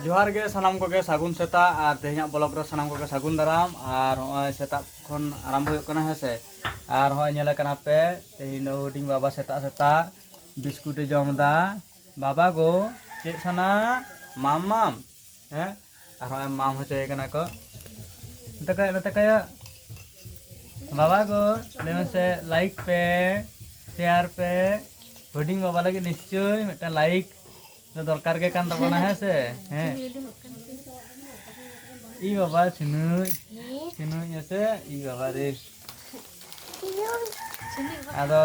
जोहार गे सानाम कोगे सागुन सेता और तेहना ब्लॉग रे सानाम कोगे सागुन दाराम और होय सेता खन आरम्भ होय कना हेसे और होय नेले कना पे तेहिन दो हुडिंग बाबा सेता सेता बिस्कुट जमदा बाबा गो चेक साना माम हैं और होय माम होचय कना को तकया बाबा गो लेवन से लाइक पे शेयर पे हुडिंग बाबा लगे निश्चय मिटा लाइक तो दरकार के कान तबना है से हैं ई बाबा चिनु ऐसे ई बाबा रे आदो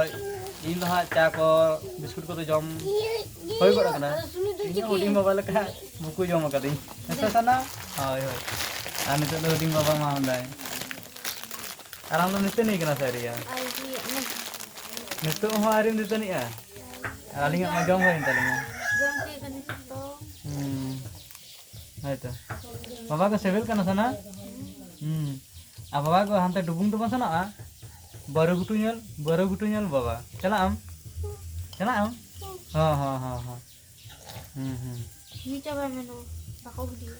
इन हा चा को बिस्कुट को तो जम होय गड कना इन हुडिंग बाबा लका मुकु जम कदी ऐसा सना होय होय आ नितो दो हुडिंग बाबा मा होंदाय आराम तो निते नहीं कना सरिया नितो हो आरिन दितो निया आलिंगा मा जम होय तलिंगा तो बाबा को सेवेल करना सना आ बाबा को हांते डुबुंग तो सना बरगुटू नेल बाबा चला आम हां हां हां हां ni coba menu bako video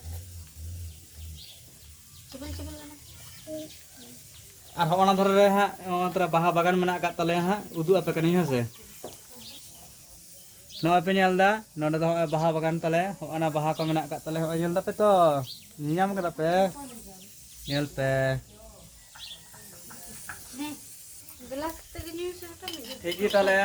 coba ना और होना धर रे हा तरा बाहा बागान मेना का तले हा उदु आपे कनी हसे नवा पे नेलदा नोडे दो बाहा बागान तले होना बाहा को मेना का तले हो नेलदा पे तो नियाम कदा पे नेल पे nih gelas tegini sudah ठीक ही तले